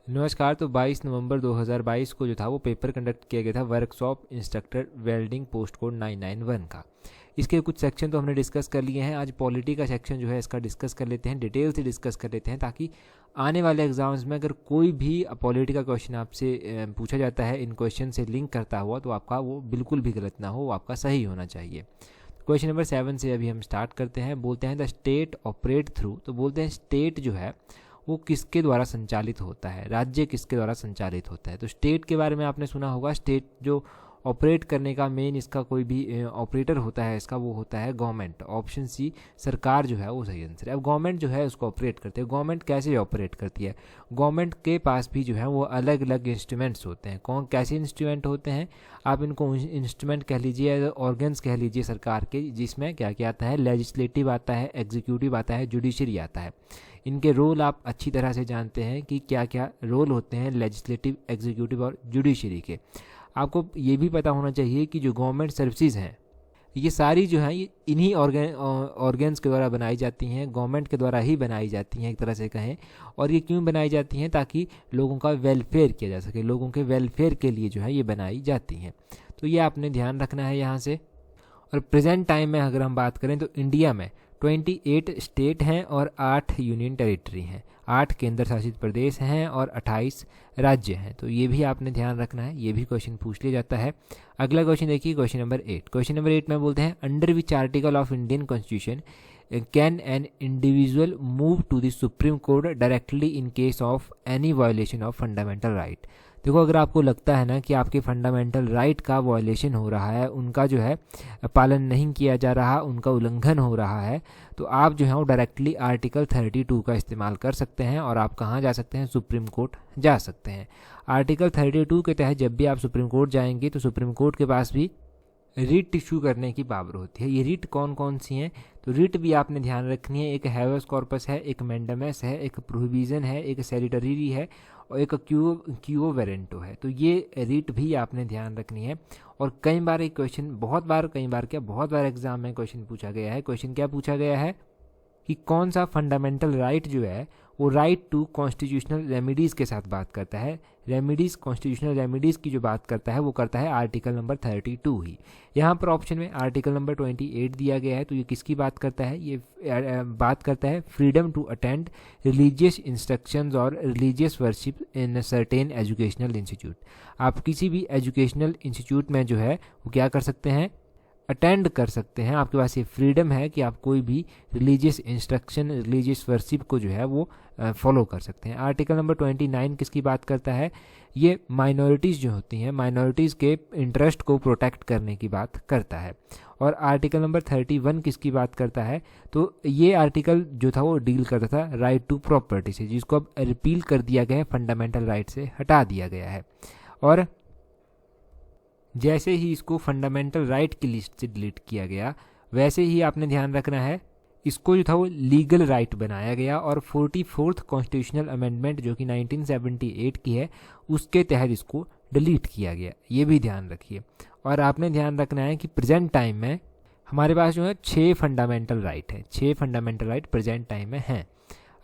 नमस्कार। तो 22 नवंबर 2022 को जो था वो पेपर कंडक्ट किया गया था workshop instructor welding post code 991 का। इसके कुछ सेक्शन तो हमने डिस्कस कर लिए हैं। आज पॉलिटी का सेक्शन जो है इसका डिस्कस कर लेते हैं, डिटेल से डिस्कस कर लेते हैं, ताकि आने वाले एग्जाम्स में अगर कोई भी पॉलिटी का क्वेश्चन आपसे पूछा जाता है इन क्वेश्चन से लिंक करता हुआ, तो आपका वो बिल्कुल भी गलत ना हो, वो आपका सही होना चाहिए। क्वेश्चन नंबर 7 से अभी हम स्टार्ट करते हैं। बोलते हैं द स्टेट ऑपरेट थ्रू, तो बोलते हैं स्टेट जो है वो किसके द्वारा संचालित होता है, राज्य किसके द्वारा संचालित होता है। तो स्टेट के बारे में आपने सुना होगा। स्टेट जो ऑपरेट करने का मेन इसका कोई भी ऑपरेटर होता है इसका, वो होता है गवर्नमेंट। ऑप्शन सी सरकार जो है वो सही आंसर है। अब गवर्नमेंट जो है उसको ऑपरेट करती है। गवर्नमेंट कैसे ऑपरेट करती है? गवर्नमेंट के पास भी जो है वो अलग अलग इंस्ट्रूमेंट्स होते हैं। कौन कैसे इंस्ट्रूमेंट होते हैं? आप इनको इंस्ट्रूमेंट कह लीजिए, ऑर्गन्स कह लीजिए सरकार के, जिसमें क्या क्या आता है? लेजिस्लेटिव आता है, एग्जीक्यूटिव आता है, जुडिशरी आता है। इनके रोल आप अच्छी तरह से जानते हैं कि क्या क्या रोल होते हैं लेजिस्लेटिव, एग्जीक्यूटिव और जुडिशरी के। आपको ये भी पता होना चाहिए कि जो गवर्नमेंट सर्विसेज हैं ये सारी जो हैं ये इन्हीं ऑर्गन्स के द्वारा बनाई जाती हैं, गवर्नमेंट के द्वारा ही बनाई जाती हैं एक तरह से कहें। और ये क्यों बनाई जाती हैं? ताकि लोगों का वेलफेयर किया जा सके, लोगों के वेलफेयर के लिए जो है ये बनाई जाती हैं। तो ये आपने ध्यान रखना है यहाँ से। और प्रेजेंट टाइम में अगर हम बात करें तो इंडिया में 28 स्टेट हैं और 8 यूनियन टेरिटरी हैं, 8 केंद्र शासित प्रदेश हैं और 28 राज्य हैं। तो ये भी आपने ध्यान रखना है, ये भी क्वेश्चन पूछ लिया जाता है। अगला क्वेश्चन देखिए, क्वेश्चन नंबर 8। क्वेश्चन नंबर 8 में बोलते हैं under which article of Indian constitution can an individual move to the supreme court directly in case of any violation of fundamental right. देखो, अगर आपको लगता है ना कि आपके फंडामेंटल राइट का वायोलेशन हो रहा है, उनका जो है पालन नहीं किया जा रहा, उनका उल्लंघन हो रहा है, तो आप जो है वो डायरेक्टली आर्टिकल 32 का इस्तेमाल कर सकते हैं। और आप कहाँ जा सकते हैं? सुप्रीम कोर्ट जा सकते हैं। आर्टिकल 32 के तहत जब भी आप सुप्रीम कोर्ट जाएंगे तो सुप्रीम कोर्ट के पास भी रिट इशू करने की पावर होती है। ये रिट कौन कौन सी हैं? तो रिट भी आपने ध्यान रखनी है। एक हैवेस कॉर्पस है, एक मैंडेमस है, एक प्रोहिबिजन है, एक सैलिटरी है और एक क्यूओ वेरेंटो है। तो ये रिट भी आपने ध्यान रखनी है। और कई बार एक क्वेश्चन, बहुत बार एग्जाम में क्वेश्चन पूछा गया है। क्वेश्चन क्या पूछा गया है कि कौन सा फंडामेंटल राइट जो है वो राइट टू कॉन्स्टिट्यूशनल रेमिडीज़ के साथ बात करता है। रेमिडीज़, कॉन्स्टिट्यूशनल रेमिडीज़ की जो बात करता है वो करता है आर्टिकल नंबर 32 ही। यहाँ पर ऑप्शन में आर्टिकल नंबर 28 दिया गया है। तो ये किसकी बात करता है? ये बात करता है freedom to attend religious instructions और religious worship in certain educational institute. आप किसी भी एजुकेशनल इंस्टीट्यूट में जो है वो क्या कर सकते हैं? अटेंड कर सकते हैं। आपके पास ये फ्रीडम है कि आप कोई भी रिलीजियस इंस्ट्रक्शन, रिलीजियस वर्शिप को जो है वो फॉलो कर सकते हैं। आर्टिकल नंबर 29 किसकी बात करता है? ये माइनॉरिटीज़ जो होती हैं, माइनॉरिटीज़ के इंटरेस्ट को प्रोटेक्ट करने की बात करता है। और आर्टिकल नंबर 31 किसकी बात करता है? तो ये आर्टिकल जो था वो डील करता था राइट टू प्रॉपर्टी से, जिसको अब रिपील कर दिया गया है, फंडामेंटल राइट से हटा दिया गया है। और जैसे ही इसको फंडामेंटल राइट की लिस्ट से डिलीट किया गया, वैसे ही आपने ध्यान रखना है इसको जो था वो लीगल राइट बनाया गया। और 44th कॉन्स्टिट्यूशनल अमेंडमेंट जो कि 1978 की है, उसके तहत इसको डिलीट किया गया। ये भी ध्यान रखिए। और आपने ध्यान रखना है कि प्रेजेंट टाइम में हमारे पास जो है 6 फंडामेंटल राइट है, 6 फंडामेंटल राइट प्रेजेंट टाइम में हैं।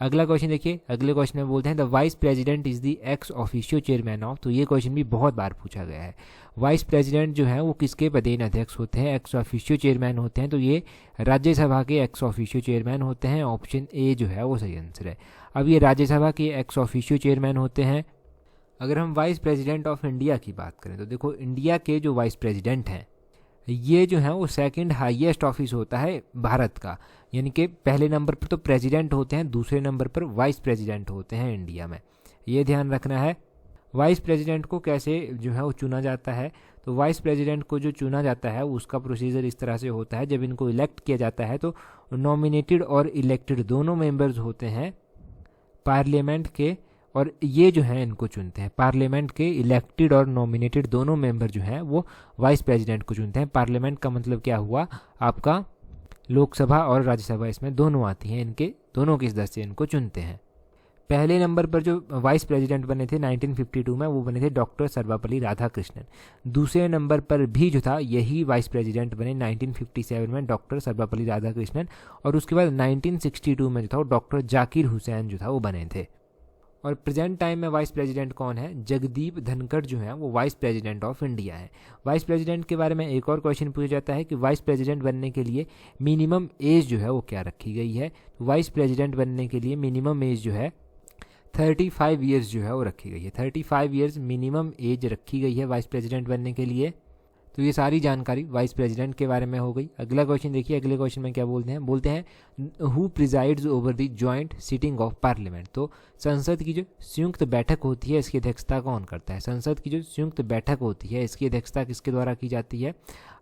अगला क्वेश्चन देखिए, अगले क्वेश्चन में बोलते हैं the vice president is the ex officio chairman of. तो ये क्वेश्चन भी बहुत बार पूछा गया है। वाइस प्रेसिडेंट जो है वो किसके पदेन अध्यक्ष होते हैं? एक्स ऑफिशियो चेयरमैन होते हैं। तो ये राज्यसभा के एक्स ऑफिशियो चेयरमैन होते हैं। ऑप्शन ए जो है वो सही आंसर है। अब ये राज्यसभा के एक्स ऑफिशियो चेयरमैन होते हैं। अगर हम वाइस प्रेसिडेंट ऑफ इंडिया की बात करें तो देखो, इंडिया के जो वाइस प्रेसिडेंट हैं ये जो है वो सेकंड हाईएस्ट ऑफिस होता है भारत का। यानी कि पहले नंबर पर तो प्रेसिडेंट होते हैं, दूसरे नंबर पर वाइस प्रेसिडेंट होते हैं इंडिया में। ये ध्यान रखना है। वाइस प्रेसिडेंट को कैसे जो है वो चुना जाता है? तो वाइस प्रेसिडेंट को जो चुना जाता है उसका प्रोसीजर इस तरह से होता है। जब इनको इलेक्ट किया जाता है तो नॉमिनेटेड और इलेक्टेड दोनों मेंबर्स होते हैं पार्लियामेंट के, और ये जो है इनको चुनते हैं। पार्लियामेंट के इलेक्टेड और नॉमिनेटेड दोनों मेंबर जो हैं वो वाइस प्रेसिडेंट को चुनते हैं। पार्लियामेंट का मतलब क्या हुआ? आपका लोकसभा और राज्यसभा, इसमें दोनों आती हैं। इनके दोनों के सदस्य इनको चुनते हैं। पहले नंबर पर जो वाइस प्रेसिडेंट बने थे 1952 में, वो बने थे डॉक्टर सर्वपल्ली राधाकृष्णन। दूसरे नंबर पर भी जो था यही वाइस प्रेसिडेंट बने 1957 में, डॉक्टर सर्वपल्ली राधाकृष्णन। और उसके बाद 1962 में जो था वो डॉक्टर जाकिर हुसैन जो था वो बने थे। और प्रेजेंट टाइम में वाइस प्रेसिडेंट कौन है? जगदीप धनखड़ जो है वो वाइस प्रेसिडेंट ऑफ इंडिया है। वाइस प्रेसिडेंट के बारे में एक और क्वेश्चन पूछा जाता है कि वाइस प्रेसिडेंट बनने के लिए मिनिमम एज जो है वो क्या रखी गई है? तो वाइस प्रेसिडेंट बनने के लिए मिनिमम एज जो है 35 ईयर्स जो है वो रखी गई है। 35 ईयर्स मिनिमम एज रखी गई है वाइस प्रेसिडेंट बनने के लिए। तो ये सारी जानकारी वाइस प्रेसिडेंट के बारे में हो गई। अगला क्वेश्चन देखिए, अगले क्वेश्चन में क्या बोलते हैं who presides over the joint sitting of parliament. तो संसद की जो संयुक्त बैठक होती है इसकी अध्यक्षता कौन करता है? संसद की जो संयुक्त बैठक होती है इसकी अध्यक्षता किसके द्वारा की जाती है?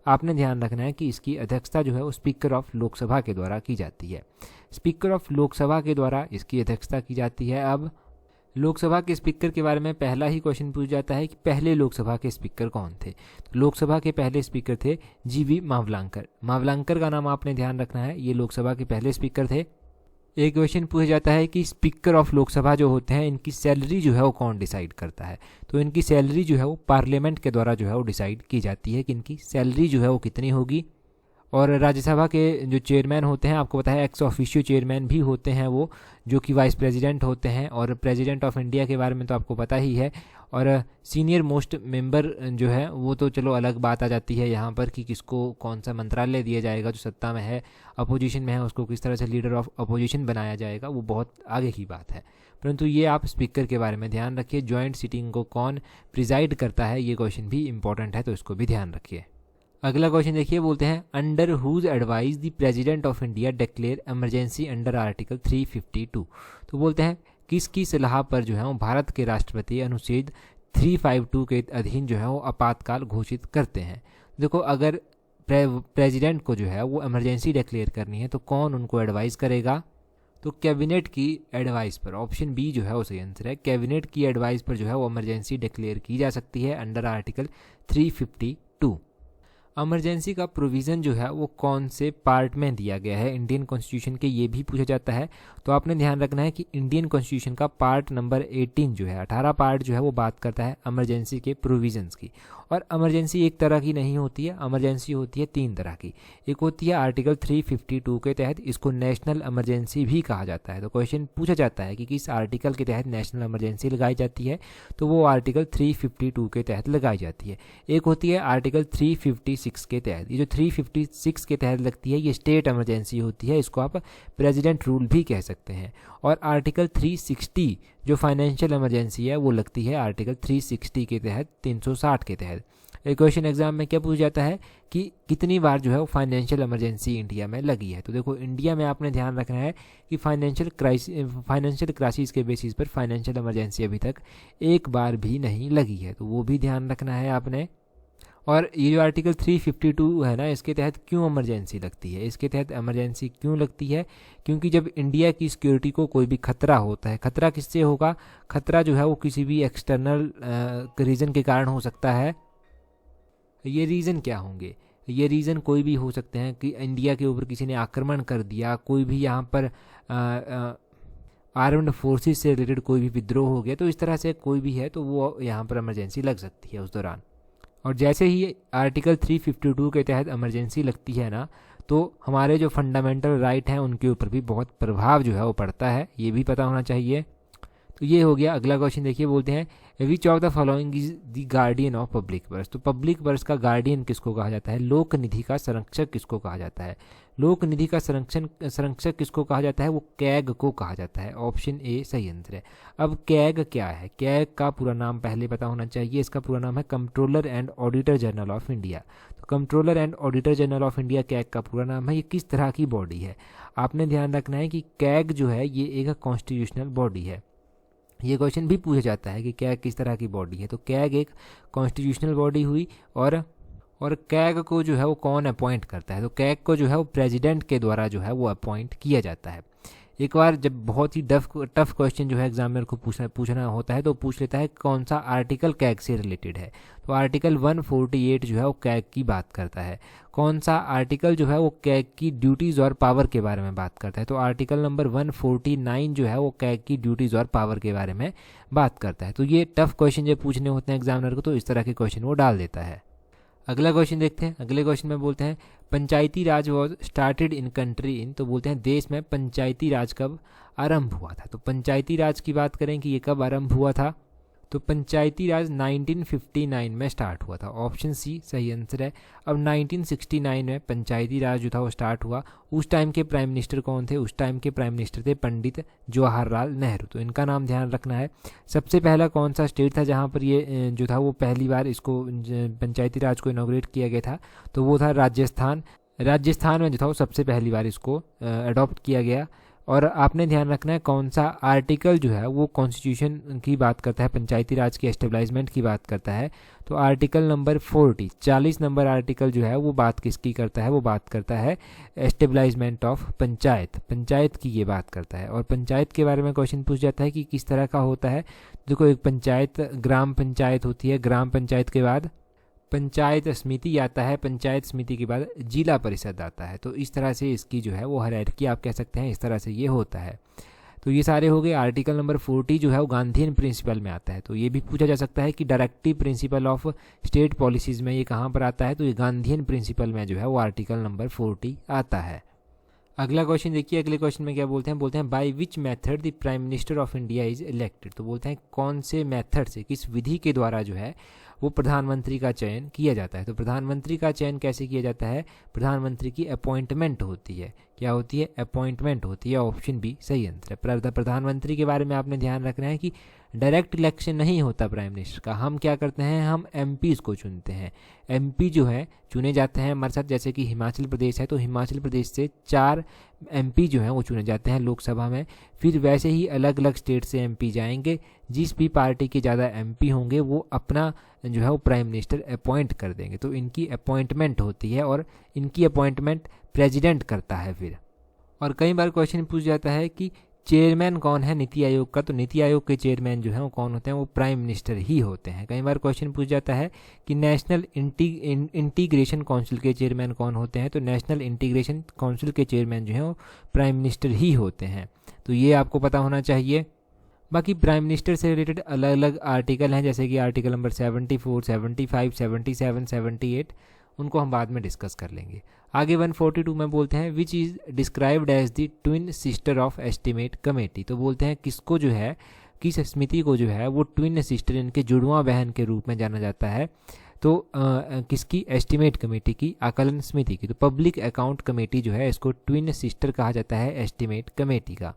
आपने ध्यान रखना है कि इसकी अध्यक्षता जो है वो स्पीकर ऑफ लोकसभा के द्वारा की जाती है। स्पीकर ऑफ लोकसभा के द्वारा इसकी अध्यक्षता की जाती है। अब लोकसभा के स्पीकर के बारे में पहला ही क्वेश्चन पूछा जाता है कि पहले लोकसभा के स्पीकर कौन थे? तो लोकसभा के पहले स्पीकर थे जीवी मावलांकर। मावलांकर का नाम आपने ध्यान रखना है, ये लोकसभा के पहले स्पीकर थे। एक क्वेश्चन पूछा जाता है कि स्पीकर ऑफ लोकसभा जो होते हैं इनकी सैलरी जो है वो कौन डिसाइड करता है? तो इनकी सैलरी जो है वो पार्लियामेंट के द्वारा जो है वो डिसाइड की जाती है कि इनकी सैलरी जो है वो कितनी होगी। और राज्यसभा के जो चेयरमैन होते हैं आपको पता है एक्स ऑफिशियो चेयरमैन भी होते हैं वो, जो कि वाइस प्रेसिडेंट होते हैं। और प्रेसिडेंट ऑफ इंडिया के बारे में तो आपको पता ही है। और सीनियर मोस्ट मेंबर जो है वो तो चलो अलग बात आ जाती है यहाँ पर कि किसको कौन सा मंत्रालय दिया जाएगा, जो सत्ता में है अपोजिशन में है उसको किस तरह से लीडर ऑफ अपोजिशन बनाया जाएगा, वो बहुत आगे की बात है। परंतु ये आप स्पीकर के बारे में ध्यान रखिए। जॉइंट सिटिंग को कौन प्रिजाइड करता है ये क्वेश्चन भी इंपॉर्टेंट है, तो इसको भी ध्यान रखिए। अगला क्वेश्चन देखिए, बोलते हैं under whose advice the president of India declare emergency under article 352। तो बोलते हैं किसकी सलाह पर जो है वो भारत के राष्ट्रपति अनुच्छेद 352 के अधीन जो है वो आपातकाल घोषित करते हैं। देखो अगर प्रेसिडेंट को जो है वो इमरजेंसी डिक्लेयर करनी है तो कौन उनको एडवाइस करेगा? तो कैबिनेट की एडवाइस पर, ऑप्शन बी जो है वो सही आंसर है। कैबिनेट की एडवाइस पर जो है वो इमरजेंसी डिक्लेयर की जा सकती है अंडर आर्टिकल 352। इमरजेंसी का प्रोविज़न जो है वो कौन से पार्ट में दिया गया है इंडियन कॉन्स्टिट्यूशन के, ये भी पूछा जाता है। तो आपने ध्यान रखना है कि इंडियन कॉन्स्टिट्यूशन का पार्ट नंबर 18 जो है 18 पार्ट जो है वो बात करता है इमरजेंसी के प्रोविजंस की। और इमरजेंसी एक तरह की नहीं होती है, इमरजेंसी होती है 3 तरह की। एक होती है आर्टिकल 352 के तहत, इसको नेशनल इमरजेंसी भी कहा जाता है। तो क्वेश्चन पूछा जाता है कि किस आर्टिकल के तहत नेशनल इमरजेंसी लगाई जाती है, तो वो आर्टिकल 352 के तहत लगाई जाती है। एक होती है आर्टिकल 356 के तहत। ये जो 356 के तहत लगती है ये स्टेट इमरजेंसी होती है, इसको आप प्रेसिडेंट रूल भी कह सकते हैं। और आर्टिकल 360 जो फाइनेंशियल इमरजेंसी है वो लगती है आर्टिकल 360 के तहत, 360 के तहत। एक क्वेश्चन एग्जाम में क्या पूछा जाता है कि कितनी बार जो है वो फाइनेंशियल इमरजेंसी इंडिया में लगी है। तो देखो इंडिया में आपने ध्यान रखना है कि फाइनेंशियल क्राइसिस के बेसिस पर फाइनेंशियल इमरजेंसी अभी तक एक बार भी नहीं लगी है, तो वो भी ध्यान रखना है आपने। और ये जो आर्टिकल 352 है ना, इसके तहत क्यों इमरजेंसी लगती है? इसके तहत इमरजेंसी क्यों लगती है? क्योंकि जब इंडिया की सिक्योरिटी को कोई भी खतरा होता है, खतरा किससे होगा? खतरा जो है वो किसी भी एक्सटर्नल रीज़न के कारण हो सकता है। ये रीज़न क्या होंगे? ये रीज़न कोई भी हो सकते हैं कि इंडिया के ऊपर किसी ने आक्रमण कर दिया, कोई भी यहाँ पर आर्म्ड फोर्सेस से रिलेटेड कोई भी विद्रोह हो गया, तो इस तरह से कोई भी है तो वो यहाँ पर इमरजेंसी लग सकती है उस दौरान। और जैसे ही आर्टिकल 352 के तहत इमरजेंसी लगती है ना, तो हमारे जो फंडामेंटल राइट हैं उनके ऊपर भी बहुत प्रभाव जो है वो पड़ता है, ये भी पता होना चाहिए। तो ये हो गया। अगला क्वेश्चन देखिए, बोलते हैं which of the following is the guardian of public purse. तो पब्लिक पर्स का गार्डियन किसको कहा जाता है? लोक निधि का संरक्षक किसको कहा जाता है? लोक निधि का संरक्षक किसको कहा जाता है? वो कैग को कहा जाता है। ऑप्शन ए सही आंसर है। अब कैग क्या है? कैग का पूरा नाम पहले पता होना चाहिए। इसका पूरा नाम है controller and auditor general of India. तो controller and auditor general of India CAG का पूरा नाम है। ये किस तरह की बॉडी है? आपने ध्यान रखना है कि कैग जो है ये एक कॉन्स्टिट्यूशनल बॉडी है। ये क्वेश्चन भी पूछा जाता है कि कैग किस तरह की बॉडी है। तो कैग एक कॉन्स्टिट्यूशनल बॉडी हुई। और कैग को जो है वो कौन अपॉइंट करता है? तो कैग को जो है वो प्रेसिडेंट के द्वारा जो है वो अपॉइंट किया जाता है। एक बार जब बहुत ही टफ क्वेश्चन जो है एग्जामिनर को पूछना होता है तो पूछ लेता है कौन सा आर्टिकल कैग से रिलेटेड है। तो आर्टिकल 148 जो है वो कैग की बात करता है। कौन सा आर्टिकल जो है वो कैग की ड्यूटीज़ और पावर के बारे में बात करता है? तो आर्टिकल नंबर 149 जो है वो कैग की ड्यूटीज़ और पावर के बारे में बात करता है। तो ये टफ क्वेश्चन जब पूछने होते हैं एग्जामिनर को तो इस तरह के क्वेश्चन वो डाल देता है। अगला क्वेश्चन देखते हैं। अगले क्वेश्चन में बोलते हैं Panchayati Raj was started in country in, तो बोलते हैं देश में पंचायती राज कब आरंभ हुआ था। तो पंचायती राज की बात करें कि ये कब आरंभ हुआ था, तो पंचायती राज 1959 में स्टार्ट हुआ था। ऑप्शन सी सही आंसर है। अब 1969 में पंचायती राज जो था वो स्टार्ट हुआ। उस टाइम के प्राइम मिनिस्टर कौन थे, उस टाइम के प्राइम मिनिस्टर थे पंडित जवाहरलाल नेहरू। तो इनका नाम ध्यान रखना है। सबसे पहला कौन सा स्टेट था जहाँ पर ये जो था वो पहली बार इसको पंचायती राज को इनॉग्रेट किया गया था, तो वो था राजस्थान। राजस्थान में जो था वो सबसे पहली बार इसको अडॉप्ट किया गया। और आपने ध्यान रखना है कौन सा आर्टिकल जो है वो कॉन्स्टिट्यूशन की बात करता है, पंचायती राज के एस्टेब्लिशमेंट की बात करता है। तो आर्टिकल नंबर 40 नंबर आर्टिकल जो है वो बात किसकी करता है, वो बात करता है एस्टेब्लिशमेंट ऑफ पंचायत, पंचायत की ये बात करता है। और पंचायत के बारे में क्वेश्चन पूछ जाता है कि किस तरह का होता है। देखो एक पंचायत ग्राम पंचायत होती है, ग्राम पंचायत के बाद पंचायत समिति आता है, पंचायत समिति के बाद जिला परिषद आता है। तो इस तरह से इसकी जो है वो हायरार्की आप कह सकते हैं, इस तरह से ये होता है। तो ये सारे हो गए। आर्टिकल नंबर 40 जो है वो गांधीयन प्रिंसिपल में आता है। तो ये भी पूछा जा सकता है कि directive principle of state policies में ये कहाँ पर आता है, तो ये गांधीयन प्रिंसिपल में जो है वो आर्टिकल नंबर 40 आता है। अगला क्वेश्चन देखिए। अगले क्वेश्चन में क्या बोलते हैं, बोलते हैं by which method the prime minister of India is elected. तो बोलते हैं कौन से मेथड से, किस विधि के द्वारा जो है वो प्रधानमंत्री का चयन किया जाता है। तो प्रधानमंत्री का चयन कैसे किया जाता है, प्रधानमंत्री की अपॉइंटमेंट होती है। क्या होती है, अपॉइंटमेंट होती है। ऑप्शन बी सही आंसर है। प्रधानमंत्री के बारे में आपने ध्यान रखना है कि डायरेक्ट इलेक्शन नहीं होता प्राइम मिनिस्टर का। हम क्या करते हैं, हम एमपीज़ को चुनते हैं। एमपी जो है चुने जाते हैं हमारे साथ, जैसे कि हिमाचल प्रदेश है तो हिमाचल प्रदेश से 4 एमपी जो हैं वो चुने जाते हैं लोकसभा में। फिर वैसे ही अलग अलग स्टेट से एमपी जाएंगे। जिस भी पार्टी के ज़्यादा एमपी होंगे वो अपना जो है वो प्राइम मिनिस्टर अपॉइंट कर देंगे। तो इनकी अपॉइंटमेंट होती है और इनकी अपॉइंटमेंट प्रेसिडेंट करता है फिर। और कई बार क्वेश्चन पूछ जाता है कि चेयरमैन कौन है नीति आयोग का, तो नीति आयोग के चेयरमैन जो हैं वो कौन होते हैं, वो प्राइम मिनिस्टर ही होते हैं। कई बार क्वेश्चन पूछ जाता है कि नेशनल इंटीग्रेशन काउंसिल के चेयरमैन कौन होते हैं, तो नेशनल इंटीग्रेशन काउंसिल के चेयरमैन जो हैं वो प्राइम मिनिस्टर ही होते हैं। तो ये आपको पता होना चाहिए। बाकी प्राइम मिनिस्टर से रिलेटेड अलग अलग आर्टिकल हैं, जैसे कि आर्टिकल नंबर 74, 75, 77, 78, उनको हम बाद में डिस्कस कर लेंगे। आगे 142 में बोलते हैं which is described as the twin sister of estimate committee. तो बोलते हैं किसको जो है, किस समिति को जो है वो ट्विन सिस्टर, इनके जुड़वां बहन के रूप में जाना जाता है। तो किसकी, एस्टिमेट कमेटी की, आकलन समिति की। तो पब्लिक अकाउंट कमेटी जो है इसको ट्विन सिस्टर कहा जाता है एस्टिमेट कमेटी का।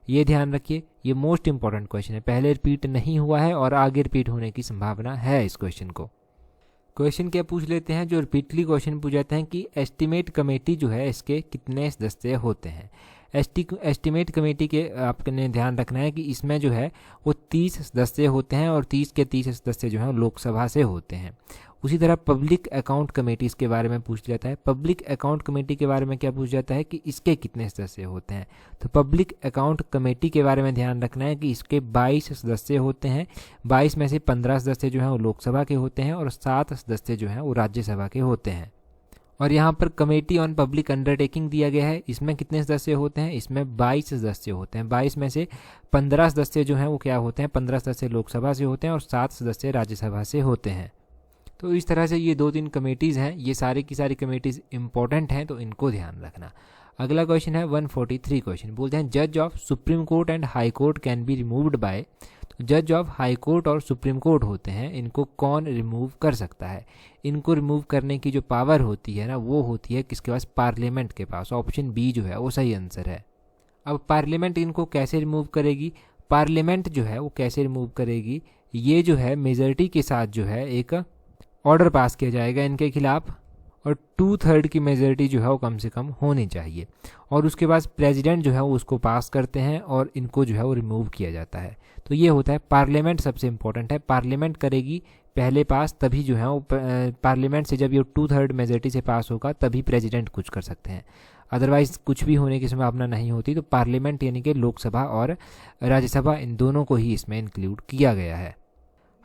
ये ध्यान रखिए, ये मोस्ट इंपॉर्टेंट क्वेश्चन है, पहले रिपीट नहीं हुआ है और आगे रिपीट होने की संभावना है इस क्वेश्चन को। क्वेश्चन क्या पूछ लेते हैं, जो रिपीटली क्वेश्चन पूछ जाते हैं कि एस्टिमेट कमेटी जो है इसके कितने सदस्य होते हैं। एस्टिमेट कमेटी के आपने ध्यान रखना है कि इसमें जो है वो 30 सदस्य होते हैं और 30 के 30 सदस्य जो हैं लोकसभा से होते हैं। उसी तरह पब्लिक अकाउंट कमेटी इसके बारे में पूछ जाता है। पब्लिक अकाउंट कमेटी के बारे में क्या पूछ जाता है कि इसके कितने सदस्य होते हैं। तो पब्लिक अकाउंट कमेटी के बारे में ध्यान रखना है कि इसके 22 सदस्य होते हैं। 22 में से 15 सदस्य जो हैं वो लोकसभा के होते हैं और 7 सदस्य जो हैं वो राज्यसभा के होते हैं। और यहाँ पर कमेटी ऑन पब्लिक अंडरटेकिंग दिया गया है, इसमें कितने सदस्य होते हैं, इसमें 22 सदस्य होते हैं। 22 में से 15 सदस्य जो हैं वो क्या होते हैं, 15 सदस्य लोकसभा से होते हैं और 7 सदस्य राज्यसभा से होते हैं। तो इस तरह से ये 2-3 कमेटीज़ हैं, ये सारी की सारी कमेटीज़ इंपॉर्टेंट हैं, तो इनको ध्यान रखना। अगला क्वेश्चन है 143 क्वेश्चन, बोलते हैं जज of supreme court and high court can be removed by. तो जज ऑफ हाई कोर्ट और सुप्रीम कोर्ट होते हैं, इनको कौन रिमूव कर सकता है। इनको रिमूव करने की जो पावर होती है ना, वो होती है किसके पास, पार्लियामेंट के पास। ऑप्शन बी जो है वो सही आंसर है। अब पार्लियामेंट इनको कैसे रिमूव करेगी, पार्लियामेंट जो है वो कैसे रिमूव करेगी, ये जो है मेजॉरिटी के साथ जो है एक ऑर्डर पास किया जाएगा इनके खिलाफ और 2/3 की मेजॉरिटी जो है वो कम से कम होनी चाहिए। और उसके बाद प्रेसिडेंट जो है वो उसको पास करते हैं और इनको जो है वो रिमूव किया जाता है। तो ये होता है पार्लियामेंट सबसे इंपॉर्टेंट है। पार्लियामेंट करेगी पहले पास, तभी जो है वो पार्लियामेंट से जब ये 2/3 मेजॉरिटी से पास होगा तभी प्रेसिडेंट कुछ कर सकते हैं, अदरवाइज कुछ भी होने की संभावना नहीं होती। तो पार्लियामेंट यानी कि लोकसभा और राज्यसभा, इन दोनों को ही इसमें इंक्लूड किया गया है।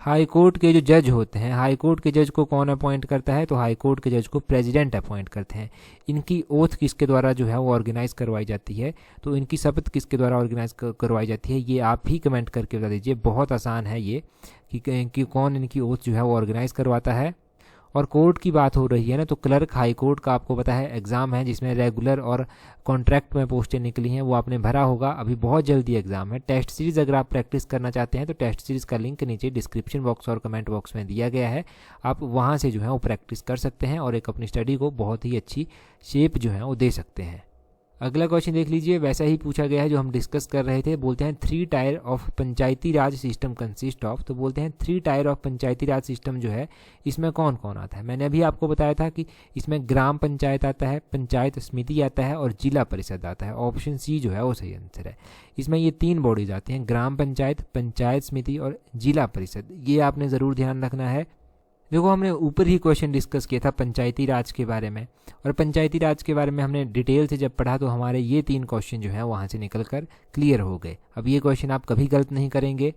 हाई कोर्ट के जो जज होते हैं, हाई कोर्ट के जज को कौन अपॉइंट करता है, तो हाई कोर्ट के जज को प्रेसिडेंट अपॉइंट करते हैं। इनकी ओथ किसके द्वारा जो है वो ऑर्गेनाइज करवाई जाती है, तो इनकी शपथ किसके द्वारा ऑर्गेनाइज करवाई जाती है, ये आप ही कमेंट करके बता दीजिए। बहुत आसान है ये कि कौन इनकी ओथ जो है वो ऑर्गेनाइज करवाता है। और कोर्ट की बात हो रही है ना, तो क्लर्क हाई कोर्ट का आपको पता है एग्ज़ाम है, जिसमें रेगुलर और कॉन्ट्रैक्ट में पोस्टें निकली हैं, वो आपने भरा होगा। अभी बहुत जल्दी एग्ज़ाम है। टेस्ट सीरीज़ अगर आप प्रैक्टिस करना चाहते हैं तो टेस्ट सीरीज़ का लिंक नीचे डिस्क्रिप्शन बॉक्स और कमेंट बॉक्स में दिया गया है, आप वहाँ से जो है वो प्रैक्टिस कर सकते हैं और एक अपनी स्टडी को बहुत ही अच्छी शेप जो है वो दे सकते हैं। अगला क्वेश्चन देख लीजिए, वैसा ही पूछा गया है जो हम डिस्कस कर रहे थे। बोलते हैं 3 tyre of Panchayati Raj system consist of, तो बोलते हैं 3 tyre of Panchayati Raj system जो है इसमें कौन कौन आता है। मैंने अभी आपको बताया था कि इसमें ग्राम पंचायत आता है, पंचायत समिति आता है और जिला परिषद आता है। ऑप्शन सी जो है वो सही आंसर है। इसमें ये 3 बॉडीज आती हैं, ग्राम पंचायत, पंचायत समिति और जिला परिषद। ये आपने ज़रूर ध्यान रखना है। देखो, हमने ऊपर ही क्वेश्चन डिस्कस किया था पंचायती राज के बारे में, और पंचायती राज के बारे में हमने डिटेल से जब पढ़ा तो हमारे ये 3 क्वेश्चन जो हैं वहाँ से निकल कर क्लियर हो गए। अब ये क्वेश्चन आप कभी गलत नहीं करेंगे।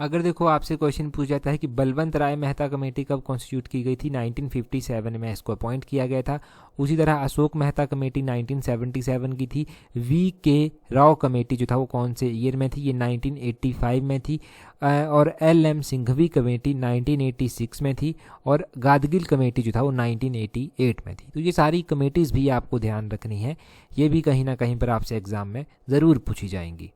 अगर देखो आपसे क्वेश्चन पूछ जाता है कि बलवंत राय मेहता कमेटी कब कॉन्स्टिट्यूट की गई थी, 1957 में इसको अपॉइंट किया गया था। उसी तरह अशोक मेहता कमेटी 1977 की थी। वी के राव कमेटी जो था वो कौन से ईयर में थी, ये 1985 में थी। और एल एम सिंघवी कमेटी 1986 में थी। और गादगिल कमेटी जो था वो 1988 में थी। तो ये सारी कमेटीज़ भी आपको ध्यान रखनी है, ये भी कहीं ना कहीं पर आपसे एग्ज़ाम में ज़रूर पूछी जाएंगी।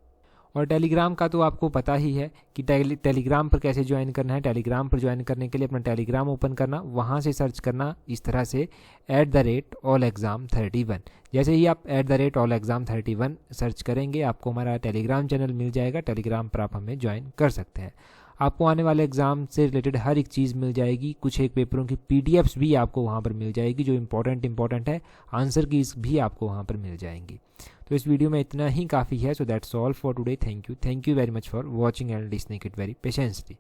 और टेलीग्राम का तो आपको पता ही है कि टेलीग्राम पर कैसे ज्वाइन करना है। टेलीग्राम पर ज्वाइन करने के लिए अपना टेलीग्राम ओपन करना, वहाँ से सर्च करना इस तरह से @allexam31। जैसे ही आप @allexam31 सर्च करेंगे आपको हमारा टेलीग्राम चैनल मिल जाएगा। टेलीग्राम पर आप हमें ज्वाइन कर सकते हैं। आपको आने वाले एग्ज़ाम से रिलेटेड हर एक चीज़ मिल जाएगी। कुछ एक पेपरों की PDFs भी आपको वहाँ पर मिल जाएगी जो इंपॉर्टेंट है। आंसर कीज़ भी आपको वहाँ पर मिल जाएंगी। तो इस वीडियो में इतना ही काफ़ी है। So that's all for today. Thank you very much for watching and listening it very patiently.